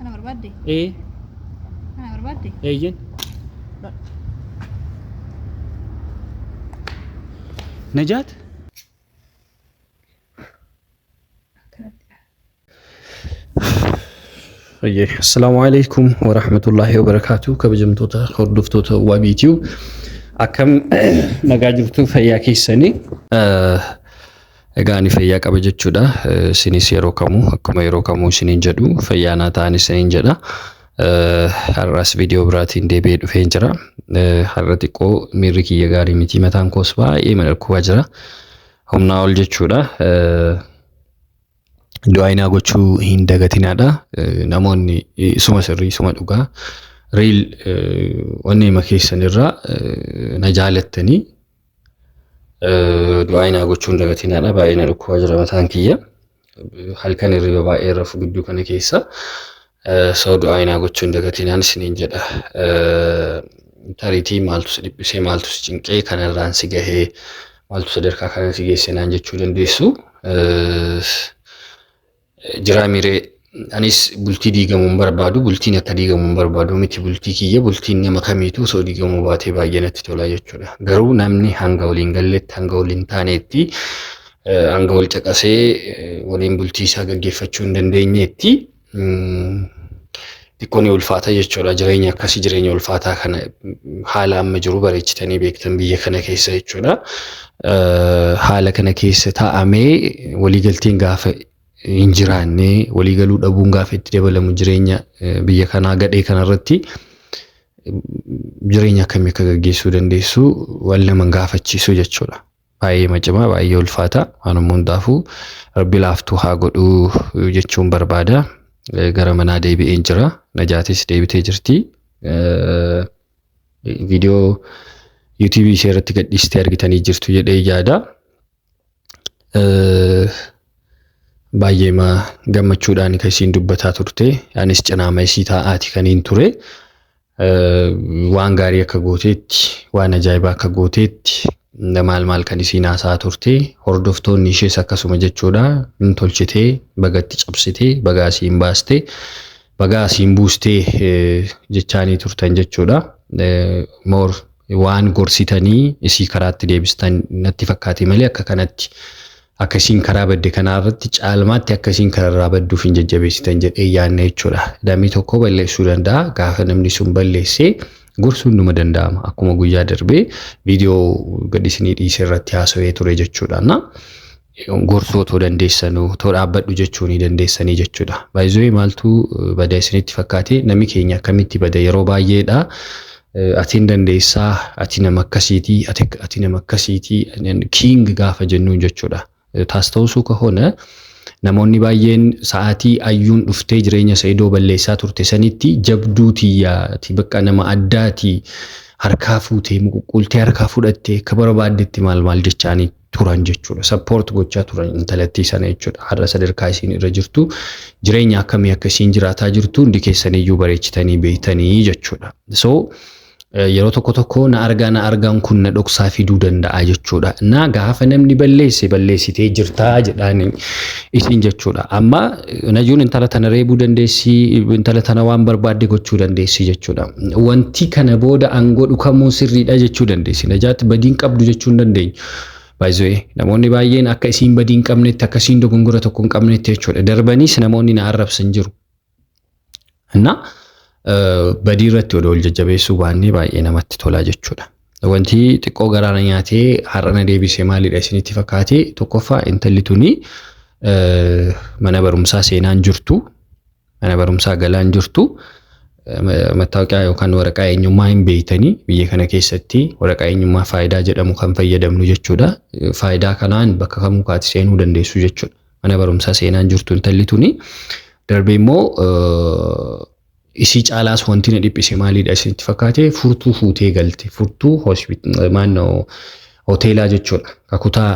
Kana barbaadde? إيه Kana barbaadde? إيجن نجات السلام عليكم ورحمة الله وبركاته كبجمتوتا خردفتوتا وابيتيو أكم نجاجرتو فياكي السني Egaan fayyaa qaba jechuudha. Sinis yeroo kamuu akkuma yeroo kamuu isiniin jedhu fayyaanaa ta'an isiniin jedha. Har'as viidiyoo biraatiin deebi'ee dhufeen jira. Har'a xiqqoo miirri kiyya gaarii miti mataan koos baay'ee madalkuwaa jira. Humnaa ol jechuudha. Du'aayinaa gochuu hin dagatinaadha. Namoonni suma sirrii suma dhugaa riil wanni hima keessanirraa na jaalattanii du'aayinaa gochuun dagatinaadha. Baay'ina dhukkubaa jira mataan kiyya. Halkan hirriba baay'ee rafu gidduu kana keessa. So du'aayinaa gochuun dagatinaan isiniin jedha. Tariitii maaltu si dhibbisee maaltu si cinqee kanarraan si gahee maaltu sadarkaa kana si geesse naan jechuu dandeessu. Jiraa miree anis bultii diigamuun barbaadu bultiin akka diigamuun barbaadu miti bultii kiyya bultiin nama kamiitu osoo diigamuu baatee baay'ee natti tola jechuudha. Garuu namni hanga waliin galletti hanga waliin taaneetti hanga wal caqasee waliin bultii isaa gaggeeffachuu hin dandeenyeetti xiqqoon ulfaata jechuudha. Jireenya akkasii jireenya ulfaataa kana haala amma jiru bareechitanii beektan biyya kana keessa jechuudha. Haala kana keessa taa'amee waliigalteen gaafa hin jiraanne waliigaluu dhabuun gaafa itti dabalamu jireenya biyya kanaa gadhee kanarratti jireenya akkamii akka gaggeessuu dandeessu wal nama gaafachiisu jechuudha. Baay'ee macimaa baay'ee ulfaata waanuma hundaafuu rabbi laaftuu haa godhuu jechuun barbaada. Gara manaa deebi'een jira. Najaatis deebitee jirti. Viidiyoo YouTube ishee irratti gadhiistee argitanii jirtu jedhee yaada. Baay'ee gammachuudhaan kan isiin dubbataa turte. Anis cinaama isii taa'aati kan hin ture. Waan gaarii akka gooteetti, waan ajaa'ibaa akka gooteetti maal kan isiin haasaa turte. Hordoftoonni ishees akkasuma jechuudha. Hin tolchitee, bagatti cabsitee, bagaa isiin baastee, bagaa isiin buustee jechaanii turtan jechuudha. Moor waan gorsitanii isii karaatti deebistan natti fakkaate malee akka kanatti akkasiin karaa badde kanarratti caalmaatti akkasiin kararraa badduuf hin jajjabeessitan jedhee yaadna jechuudha. Dammi tokko balleessuu danda'a. Gaafa namni sun balleessee gorsuun numa danda'ama. Akkuma guyyaa darbee viidiyoo gadhiisanii dhiisee irratti haasawee ture jechuudha. Gorsuu otoo dandeessanuu otoo dhaabbadhu jechuu ni dandeessanii jechuudha. Baay'ee maaltu bada isinitti fakkaate namni keenya akkamitti bada yeroo baay'eedha. Atiin dandeessaa, ati nama akkasiitii, ati nama akkasiitii king gaafa jennuun jechuudha. Taasta'usuu kahona namoonni baay'een sa'aatii ayyuun dhuftee jireenya Saidoo balleessaa turte sanitti jabduutii bakka nama addaati harkaa fuutee muquqqultee harkaa fudhattee akka barbaaddetti maal jechaanii turan jechuudha. Support gochaa turan intalattii sana jechuudha. Har'a sadarkaa isiin irra jirtu jireenya akkamii akka isiin jiraataa jirtu hundi keessaniyyuu bareechitanii beektanii jechuudha. So yeroo tokko na argaan kun na dhoksaa fiduu danda'a jechuudha. Na gaafa namni balleessitee jirtaa jedhaanii isin jechuudha. Amma najuun intala tana reebuu dandeessi, intala tana waan barbaadde gochuu dandeessi jechuudha. Wanti kana booda aangoo dhukamuu sirriidha jechuu dandeessi. Najaatti badiin qabdu jechuu hin dandeenyu. Baay'ee namoonni baay'een akka isiin badiin qabnetti akka isiin dogongora tokko hin qabnetti jechuudha. Darbaniis namoonni na arrabsan jiru. Badii irratti odoo jajjabeessuu baannee baay'ee namatti tola jechuudha. Wanti xiqqoo garaana nyaatee har'a na deebisee maalidha isinitti fakkaate tokkoffaa intalli tuni mana barumsaa seenaan jirtu, mana barumsaa galaan jirtu, mattaawoqiyaa yookaan waraqaa eenyummaa hin beektanii biyya kana keessatti waraqaa eenyummaa faayidaa jedhamu kan fayyadamnu jechuudha. Faayidaa kanaan bakka kamuu kaati seenuu dandeessu jechuudha. Mana barumsaa seenaan jirtu intalli tuni darbee immoo isii caalaas wanti na dhiphise maalidha isinitti fakkaate furtuu fuutee galte furtuu hoteelaa jechuudha. Kakutaa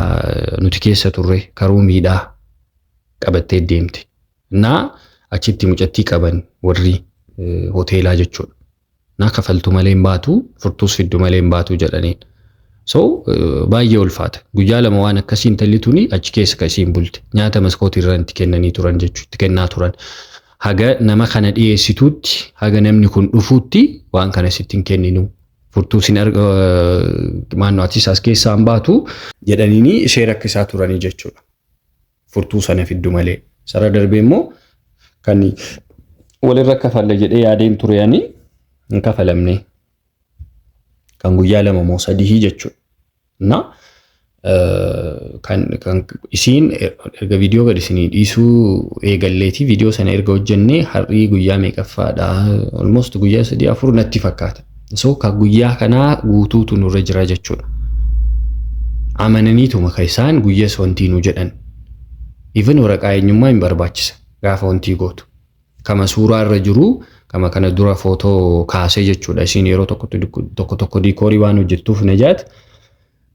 nuti keessa turre karuu miidhaa qabattee deemte. Achitti mucattii qaban warri hoteelaa jechuudha. Kafaltu malee hin baatu furtuus fiddu malee hin baatu jedhaniin. So baay'ee ulfaata. Guyyaa lama waan akkasiin intalli tuni achi keessa kan isiin bulte. Nyaata maskootii irraa itti kennanii turan jechuudha. Itti kennaa turan. haga nama kana dhiyeessituutti haga namni kun dhufuutti waan kana sittiin kenninu furtuu sin maannoo atis as keessaan baatu jedhaniini ishee rakkisaa turanii jechuudha. Furtuu sana fiddu malee sara darbee immoo kan walirra kafalle jedhee yaadeen ture ani hin kafalamne kan guyyaa 2 moo 3 jechuudha. Na kan isiin erga viidiyoo gad isinii dhiisuu eegalleeti viidiyoo sana erga hojjennee har'ii guyyaa meeqaffaadha almost guyyaa 3-4 natti fakkaata. So ka guyyaa kanaa guutuutu nurra jira jechuudha. Amananiituma ka isaan guyyaa wantiinuu jedhan. Even waraqaa eenyummaa hin barbaachisa gaafa wantii gootu. Kama suuraa irra jiru kama kana dura footoo kaasee jechuudha. Isiin yeroo tokko diikoorii waan hojjettuuf Najaat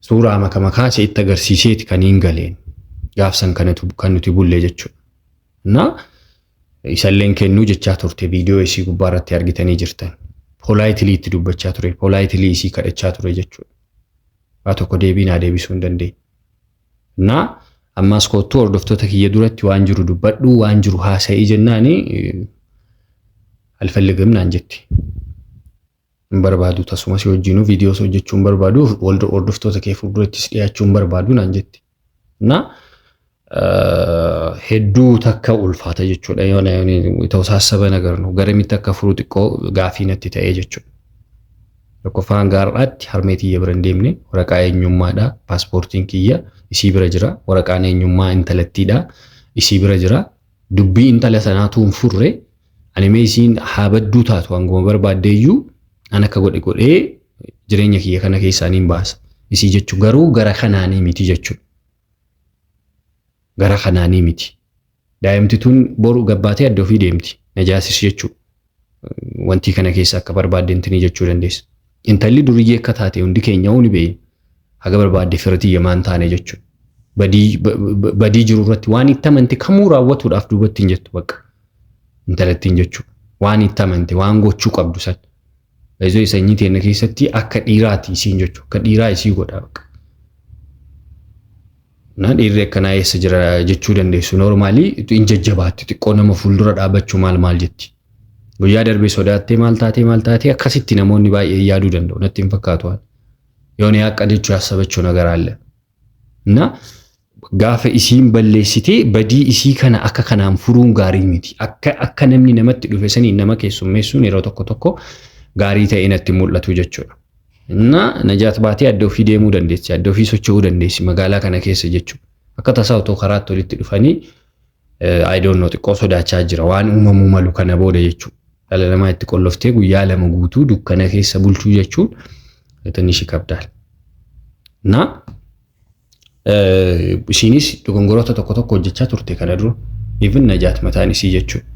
suuraa makama kaasee itti agarsiiseeti kan hin galeen. Gaafsan kan nuti bullee jechuudha. Na isalleen kennuu jechaa turte viidiyoo isii gubbaa irratti argitanii jirtan. Politely itti dubbachaa ture. Politely isii kadhachaa ture jechuudha. Waa tokko deebiinaa deebisuu hin dandeenye. Na ammas kottuu hordoftoota kiyya duratti waan jiru dubbadhu waan jiru haasa'ii jennaani alfalligam naan jetti. Hin barbaadu tasuma si wajjinuu viidiyoo hojjechuu hin barbaadu hordoftoota kee fuuldurattis dhiyaachuu hin barbaadu naan jetti. Na hedduu takka ulfaata jechuudha. Yoo ta'usaasaba nagarnu garamitti akka furuu xiqqoo gaafii natti ta'ee jechuudha. Tokkoffaan gaarraatti harmeetii bira hin deemne waraqaa eenyummaadha paaspoortiin kiyya isii bira jira waraqaan eenyummaa intalattiidha isii bira jira dubbii intala sanaatu hin furre animee isiin haabadduu taatu hanguma barbaaddeeyyuu an akka godhee jireenya kiyya kana keessaan hin baasa isii jechuu garuu gara kanaanii miti jechuudha. Gara kanaanii miti. Daa'imtituun boru gabbaatee adda ofii deemti najaasis jechuudha. Wanti kana keessa akka barbaaddentinii jechuu dandeessa. Intalli duriyyee akka taate hundi keenya ni beeyna. Haga barbaadde firatii yamaan taane jechuudha. Badii jiru irratti waan itti amante kamuu raawwatuudhaaf duubatti hin jettu bakka. Intalattiin jechuudha. Waan itti amante waan gochuu qabdu san. Baay'ee sanyii teenya keessatti akka dhiiraati isiin jechuudha. Akka dhiiraa isii godha bakka. Na dhiirri akkanaa eessa jira jechuu dandeessu. Noormaalii hin jajjabaatti xiqqoo nama fuuldura dhaabachuu maal jetti. Guyyaa darbee sodaattee maal taatee akkasitti namoonni baay'ee yaaduu danda'u natti hin fakkaatu waan. Yoon akka jechuu haasabachuu nagaraalle. Na gaafa isiin balleessitee badii isii kana akka kanaan furuun gaarii miti. Akka namni namatti dhufe sanii nama keessummeessuun yeroo tokko gaarii ta'ee natti mul'atu jechuudha. Na Najaat baatee adda ofii deemuu dandeessi, adda ofii socho'uu dandeessi magaalaa kana keessa jechuudha. Akka tasaa otoo karaatti walitti dhufanii I don't know xiqqoo sodaachaa jira waan uumamuu malu kana booda jechuudha. Dhala namaa itti qolloftee guyyaa 2 guutuu dukkana keessa bulchuu jechuun tanii shi qabdaal. Na isiinis dogongoroota tokko hojjechaa turte kana dura even Najaat mataan isii jechuudha.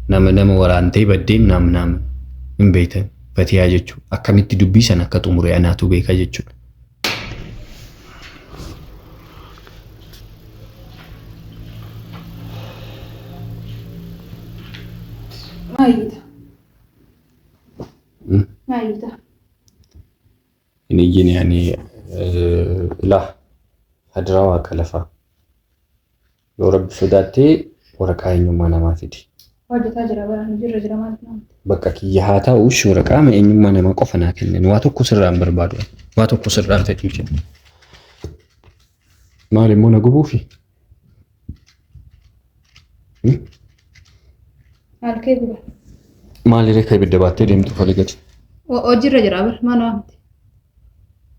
Nama waraantee baddeen naam hin beektan Fatiyaa jechuudha. Akkamitti dubbii sana akka xumure anaatu beeka jechuudha. Maayita. Ini gini yani lah hadra waa kalafa. Yoo rabbi sodaatee waraqaa eenyummaa namaa fidi. Hojjetaa jira baraan jira maal nama. Bakka kiyya haa ta'u waraqaa eenyummaa namaa qofa naa kennan waa tokko sirraan barbaadu. Waa tokko sirraan fedhii jenna. Maal immoo na gubuufi? Halkee guba. Maali reeka ibidda baattee deemtu faligati? Hojirra jira bar maal waamte?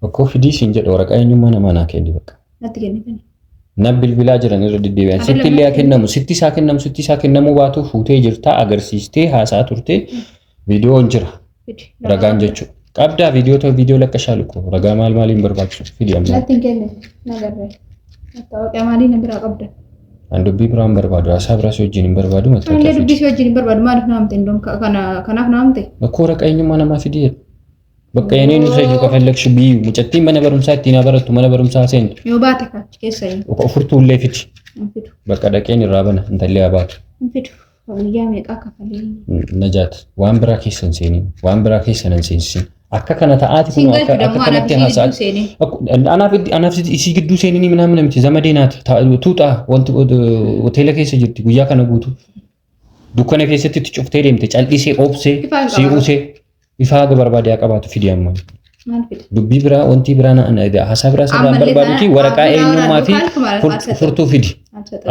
Akkoo fidii siin jedha waraqaa eenyummaa namaa naa kenni bakka. Natti kennitani. Na bilbilaa jiran irra deddeebi'an sitti illee kennamu sitti isaa kennamu baatu fuutee jirtaa agarsiistee haasaa turtee viidiyoon jira. Ragaan jechuudha. Qabdaa viidiyoo lakkashaa lukkuu ragaa maaliin barbaachisu fidii amma. Natti hin kenne nagarree. Mattaawoqaa maaliin biraa qabda? An dubbii biraan barbaadu haasaa biraas wajjin hin barbaadu mattaawoqaa. Illee dubbii si wajjin hin barbaadu maaliif naamte indoon kanaaf naamte? Akkoo waraqaa eenyummaa namaa fidii bakka yeneen irra jiru kafallakshi biyu mucattiin mana barumsaa ittiin barattu mana barumsaa seentu. Yoo baate kachi keessa hin. Ofurtuu illee fiti. Bakka dhaqeen irraa bana intallee baatu. Fidu. Guyyaa meeqa kafalee? Najaat waan biraa keessan seenin waan biraa keessan hin seensin. Akka kana ta'aati kun akka kanatti haasaa. Anaaf isii gidduu seenini minaamin namti zamadee naati tuuxaa wanti hoteela keessa jirti guyyaa kana guutuu. dukkana keessatti itti cuftee deemte cal'isee obsee si'uusee ifaa gabarbaadee qabaatu fidi amma. Dubbii biraa wanti biraa haasaa biraa sirraan barbaaduti waraqaa eenyummaa fi furtuu fidi.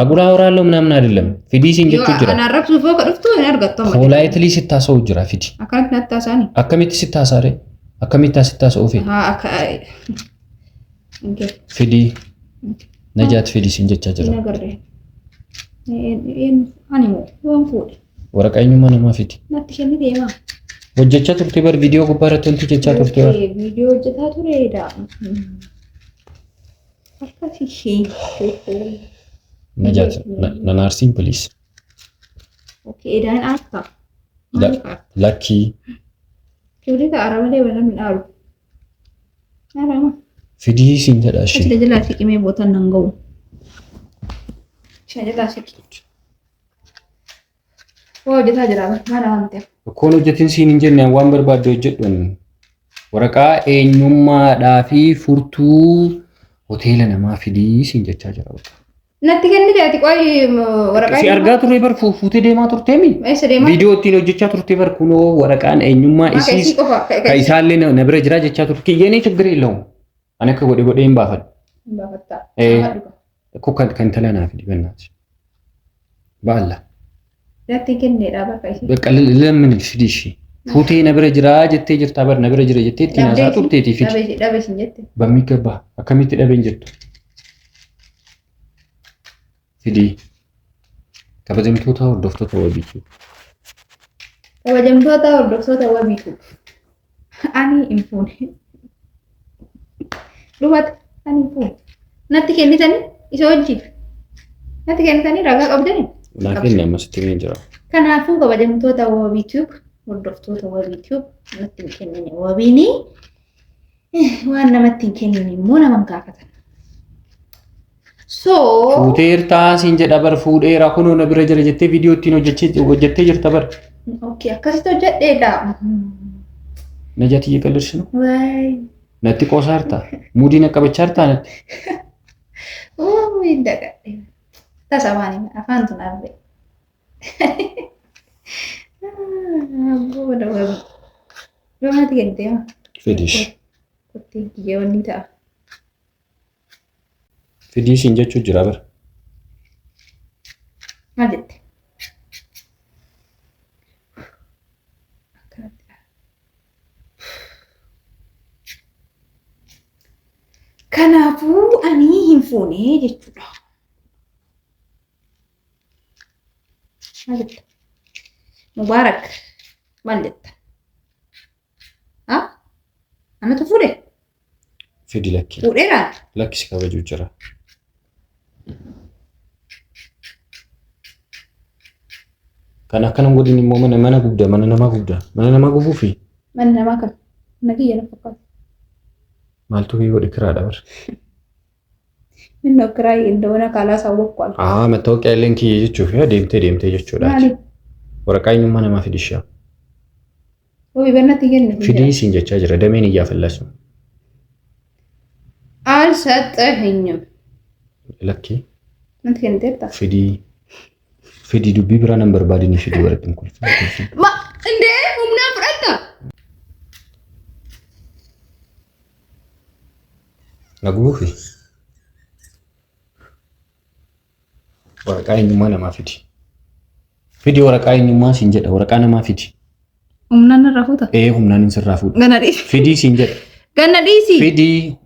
Aguraa waraalloo ምናምን አይደለም fidii siin jechuu jira. Ana arrabsu foo ka dhuftu hin argattu. Politely sittaasoo jira fidi. Akkamitti nattaasaani? Akkamitti sittaasaare? Akkamitti sittaasoo fi? Fidii najaat fidii siin jechaa jira. Nagarree. Ani moo waan fuudhe. Waraqaa eenyummaa namaa fidi. Natti kenni deemaa. Hojjechaa turte bar viidiyoo gubbaarratti wanti jechaa turte bar. Viidiyoo hojjetaa tureedha. Akkasii. Najaat nanaarsiin please. Okay, daan akka. Lucky. Kibirita aramalee wala midhaaru. Arama. Fidii siin jedha ishee. Asii jalaa siqimee bootan nan ga'u. Ishee jalaa siqi. Hojjetaa jira maal waantee. Akkoon hojjetiin siin hin jenne waan barbaadde hojjedhuun waraqaa eenyummaadhaa fi furtuu hoteela namaa fidii siin jechaa jira. Natti kennite ati qoy waraqaa. Si argaa turre bar fuutee deemaa turteemi. Viidiyoo ittiin hojjechaa turte bar kunoo waraqaan eenyummaa isiis ka isaallee na bira jira jechaa turte kiyyeenii chiggiree illee ani akka godhe hin baafadhu. Hin baafattaa. Akkoo kan tala naaf dibannaati. Baalla. Natti kenneedha bakka ishee. Bakka lammin fidishi. Fuutee na bira jira jettee jirtaa bar na bira jira jettee ittiin haasaa turteetii fidi. Dhabe sin jette. Bammii gabbaa akkamitti dhabeen jettu. Fidii kabajamtoota hordoftoota wabiitu. Kabajamtoota hordoftoota wabiitu. Ani hin fuune. Dhumata ani hin fuune. Natti kennitanii isa wajjin. Natti kennitanii ragaa qabdanii. Laakiin amma sitti hin jira. Kanaafuu kabajamtoota wabiitu hordoftoota wabiitu natti hin kennine wabiini waan namatti hin kennine immoo nama hin gaafatan. So fuuteertaa siin jedha bar fuudheera kunoo na bira jira jettee viidiyoo ittiin hojjettee jirta bar. Okay akkasitti hojjedheedha. Najaati qal'isnu. Waay. Natti qoosaarta. Muudii naqabachaarta natti. Oh indagadhe. Tasawaani afaan tun arbe. Boda wabi. Romaati kente ma. Fidish. Kotti yeewni ta'a. Fidii siin jechuu jira bar. Maal jette? Kanaafuu ani hin fuune jechuudha. Maal jette? Mubaarak maal jette? Ha? Anatu fuudhe? Fidii lakki. Fuudheera? Lakki si kabajuu jira. Kan akkanam godhin immoo mana guddaa mana namaa gubuu fi mana namaa kan nagiyya lafa fakkaatu. Maaltu godhe kiraadha bar. Minno kiraa indoona kaalaa saawwakku al. Mattaawoqiyaa illee kiyya jechuuf deemtee jechuudha. Maali? Waraqaa eenyummaa namaa fidishaa. Oyi bannatti kenne. Fidii siin jechaa jira dameen iyyaa fallasu. Alsaxahኝም. Lakki. Nanti kenniteetta? Fidii dubbii biraa nan barbaadini fidii waraqaan kun. Ma indee humnaa fudhatta? Naguufi. Waraqaa eenyummaa namaa fidi. Fidii waraqaa eenyummaa siin jedha waraqaa namaa fidi. Humnaan irraa fuuta? Humnaan hin sirraa fuudha. Ganna dhiisi. Fidii siin jedha. Ganna dhiisi. Fidii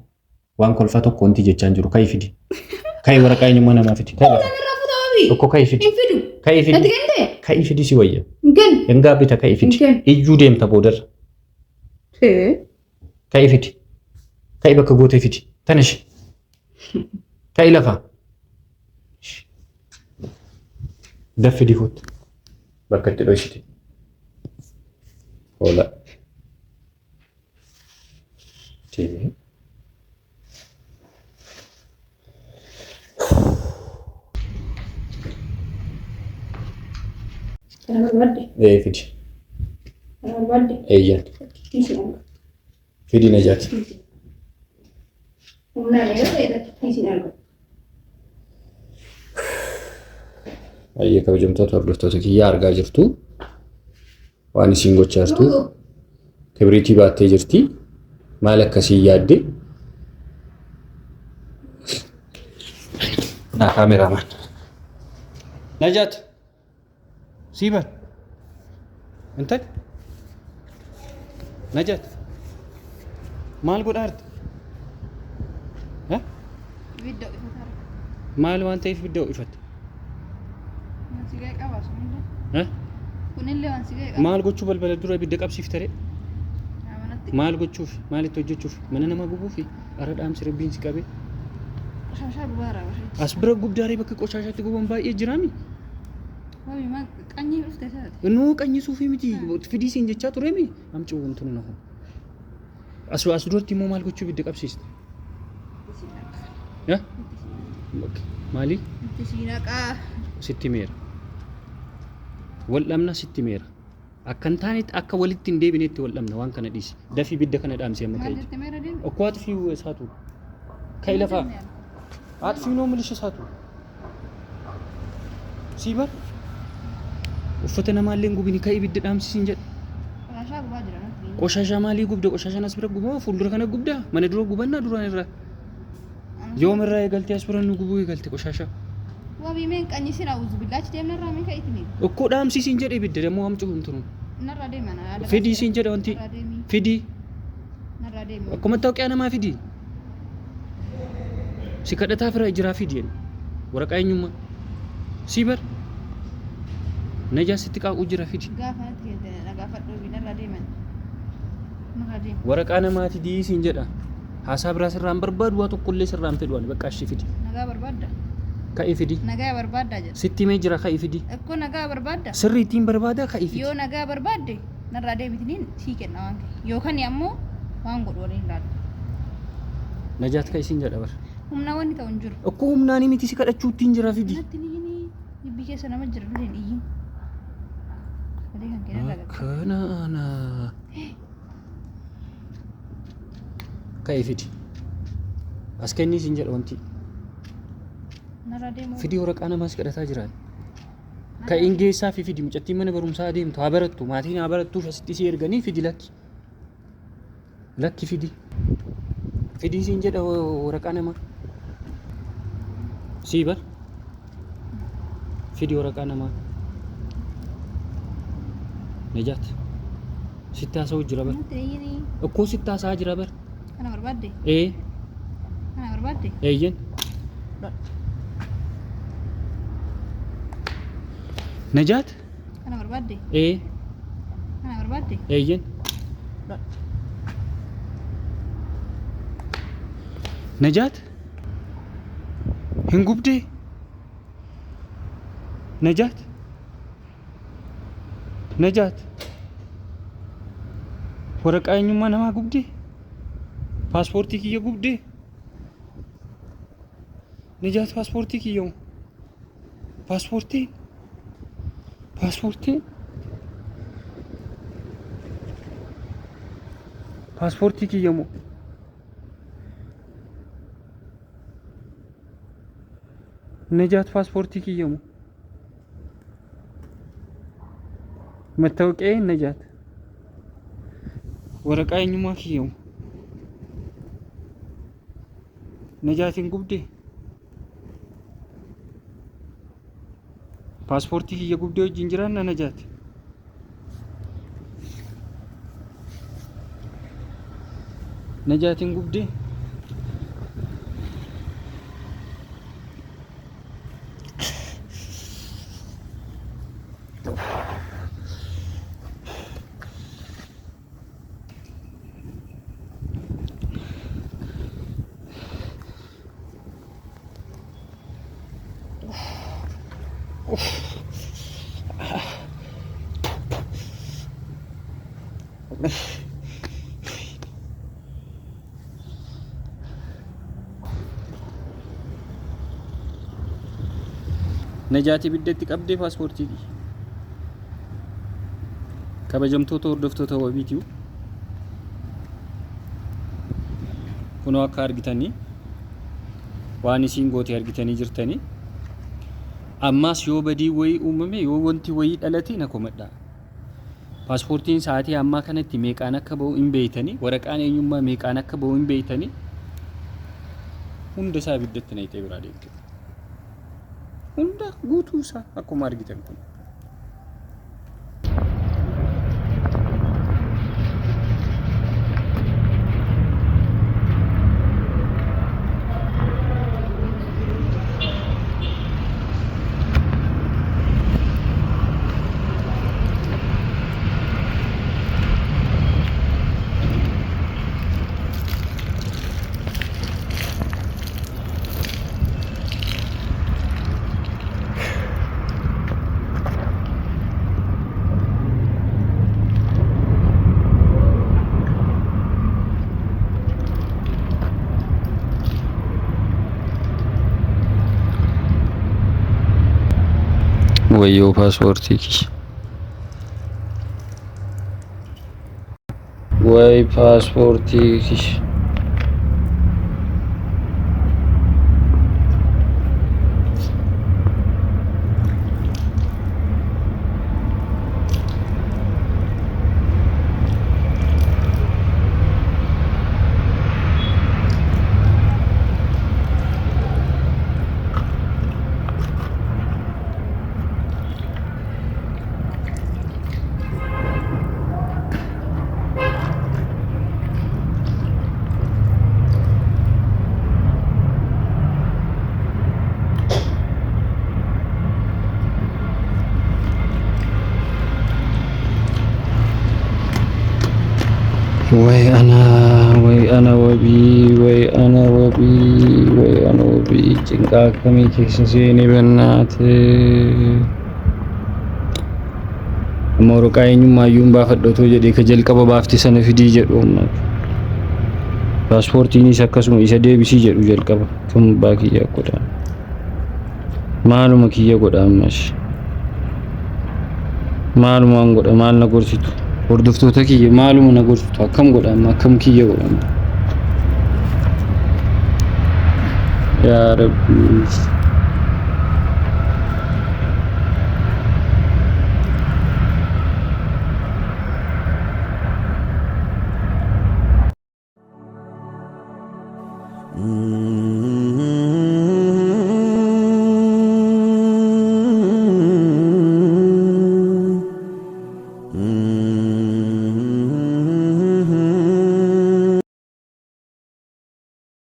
waan kolfa tokko wanti jechaan jiru kai fidi. Kai waraqaa eenyummaa namaa fidi. Humnaan irraa fuuta wabii. Tokko kai fidi. Hin fidu. Kai fidi. Natti kennite? Kai fidi si wayya. Hin Engaa bita kai fidi. Iyyuu deemta boodarra. Kai fidi. Kai bakka gootee fidi. Tanashi. Kai lafa. Daffi difuut. Bakka itti dhoysite. Hola. TV. Kana barbaadde? Fidi. Kana barbaadde? Eeyyan. Fidi najaati. Humnaan yoo ta'e kiisiin argamu. Baay'ee kabajamtoota hordoftoota kiyyaa argaa jirtu. Waan isin gochaa jirtu kibriitii baattee jirti. Maal akkasii yaadde? Na kaameramaan. Najat. Siiban. Intal. Najat. Maal godhaa jirti? Video ifatara. Maal waan ta'eef video ifatte? Sigaa qaba sunillee. Eh? Kunillee waan sigaa qaba. Maal gochuu balbala dura ibidda qabsiiftare? Amanatti. Maal gochuuf? Maalitti hojjechuuf? Mana nama gubuufi? Ara dhaamsi rabbiin si qabe? Qoshashaa dubaara bashi. As bira gubdaaree bakka qoshashaatti guban baay'ee jiraami. Wabi ma qanyii dhufte isaati. Nuu qanyisuufi miti fidii siin jechaa tureemi. Amcuu wantu nu nahu. As duratti immoo maal gochuu ibidda qabsiiste? Ya? Maali? Itti siinaqaa. Sitti meera. Wal dhabna sitti meera. Akkan taanetti akka walitti hin deebinetti wal dhabna waan kana dhiisi. Dafii ibidda kana dhaamsee amma ka'e. Sitti meera deemu. Okkoo ati fi isaatu. Ka'e lafaa. Ati fi noo milisha isaatu. Siibar. Uffata namaallee gubini ka'e ibidda dhaamsisiin jedha. Qoshashaa gubaa jira natti. Qoshashaa maalii gubda? Qoshashaan as bira gubaa fuuldura kana gubdaa? Mana dura gubannaa duraan irraa. Yoom irraa eegaltee as bira nu gubuu eegalte qoshashaa? Wabi meen qanyisiin awuzu billaachi deemna irraa mee ka'itini. Okkoo dhaamsisiin jedha ibidda dammoo hamcuu hin turu. Narraa deemana. Fidii siin jedha wanti. Fidii. Narraa deemu. Akkuma tawqiyaa namaa fidii. Si kadhataa fira jiraa fidii. Waraqaa eenyummaa. Siibar. Najaa sitti qaaquu jira fidii. Gaafa natti na gaafadhuu fi narraa deeman. Narraa deemu. Waraqaa namaa fidii siin jedha. Haasaa biraa sirraan barbaadu waa tokkollee sirraan fedhuun bakka ashii fidii. Nagaa barbaadda. Ka'ii fidii. Nagaa barbaadda jedha. Sitti mee jira ka'ii fidii. Akkoo nagaa barbaadda. Sirriittiin barbaadaa ka'ii fidii. Yoo nagaa barbaadde narraa deebitiniin sii kenna waan ta'e. Yookaan ammoo waan godhu waliin ilaalu. Najaat ka'ii siin jedha bara. Humna wanni ta'u hin jiru. Akkoo humnaanii miti si kadhachuuttiin jira fidii. Natti ni bibbi keessa nama jira dura hin iyyin. Walii kan kennan laga. Akkanaana. Ka'ii fidii. As kennii siin jedha wanti. Narraa deemu. Fidii waraqaa namaas kadhataa jiraan. Ka'in geessaa fi fidii mucattiin mana barumsaa adeemtu haa barattu maatiin haa barattuuf asitti si erganii fidii lakki. Lakki fidii. Fidii siin jedha waraqaa namaa. Siibar. Fidii waraqaa namaa. Najaat. Sitti haasa'u jira bar. Natti ni Akkoo sitti haasa'aa jira bar. kana barbaadde. Kana barbaadde. Eeyyen. Najaat. Kana barbaadde. Kana barbaadde. Eeyyen. Najaat. Hin gubdee. Najaat. Najaat. Waraqaa eenyummaa namaa gubdee. Paaspoortii kiyya gubdee. Najaat paaspoortii kiyya. Paaspoortii. Paaspoortii. Paaspoortii kiyya moo? Najaat paaspoortii kiyya moo? Mattaawoqiyaa Najaat. Waraqaa eenyummaa kiyya moo? Najaatiin gubdee. Paaspoortii kiyya gubdee wajjin jiraanna Najaati. Najaatiin gubdee. Najaati biddatti qabdee paaspoortii kabajamtoota hordoftoota wabiitii kunoo akka argitanii waan isiin goote argitanii jirtanii ammas yoo badii wayii uumame yoo wanti wayii dhalate na komadha. Paaspoortiin sa'aatii ammaa kanatti meeqaan akka ba'u hin beeytanii, waraqaan eenyummaa meeqaan akka ba'u hin beeytanii hunda isaa ibiddatti na hixee biraa deemte. Hunda guutuu isaa akkuma argitan kun. Wayyo paaspoortii kiyya. Way paaspoortii kiyya. Way ana wabii cinqaa akkamii keessa seenee bannaate. Amma waraqaa eenyummaayyuu hin baafadhu otoo jedhee ka jalqaba baafte sana fidii jedhu uummata. Paaspoortiinis akkasuma isa deebisii jedhu jalqaba kan abbaa kiyyaa godha. Maaluma kiyya godha ammas. Maalumaan godha maal na gorsitu. Hordoftoota kiyya maaluma na gorsitu akkam godha amma akkam kiyya godha. Yaa Rabbi.